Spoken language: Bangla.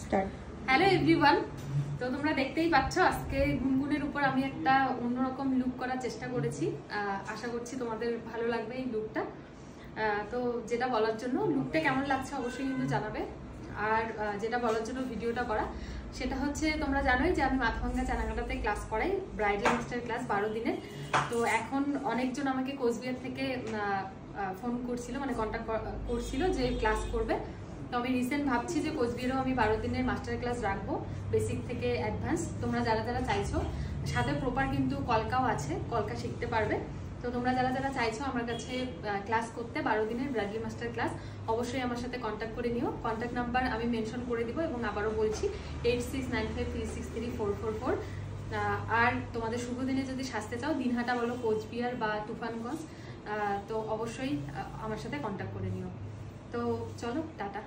স্টার্ট। হ্যালো এভরিওয়ান, তো তোমরা দেখতেই পাচ্ছ আজকে গুনগুনের উপর আমি একটা অন্যরকম লুক করার চেষ্টা করেছি। আশা করছি তোমাদের ভালো লাগবে এই লুকটা। তো যেটা বলার জন্য, লুকটা কেমন লাগছে অবশ্যই কিন্তু জানাবে। আর যেটা বলার জন্য ভিডিওটা করা সেটা হচ্ছে, তোমরা জানোই যে আমি মাথাভাঙ্গা চানাঘাটাতে ক্লাস করাই, ব্রাইডাল মাস্টার ক্লাস 12 দিনের। তো এখন অনেকজন আমাকে কোচবিহার থেকে ফোন করছিল, মানে কন্ট্যাক্ট করছিল যে ক্লাস করবে। তো আমি রিসেন্ট ভাবছি যে কোচবিহারেও আমি 12 দিনের মাস্টার ক্লাস রাখবো, বেসিক থেকে অ্যাডভান্স। তোমরা যারা যারা চাইছো, সাথে প্রপার কিন্তু কলকাও আছে, কলকা শিখতে পারবে। তো তোমরা যারা যারা চাইছো আমার কাছে ক্লাস করতে 12 দিনের ব্রাইডাল মাস্টার ক্লাস, অবশ্যই আমার সাথে কন্ট্যাক্ট করে নিও। কন্ট্যাক্ট নাম্বার আমি মেনশন করে দিব এবং আবারও বলছি 8695363444। আর তোমাদের শুভ দিনে যদি সাজতে চাও, দিনহাটা বলো, কোচবিহার বা তুফানগঞ্জ, তো অবশ্যই আমার সাথে কন্ট্যাক্ট করে নিও। তো চলো, টাটা।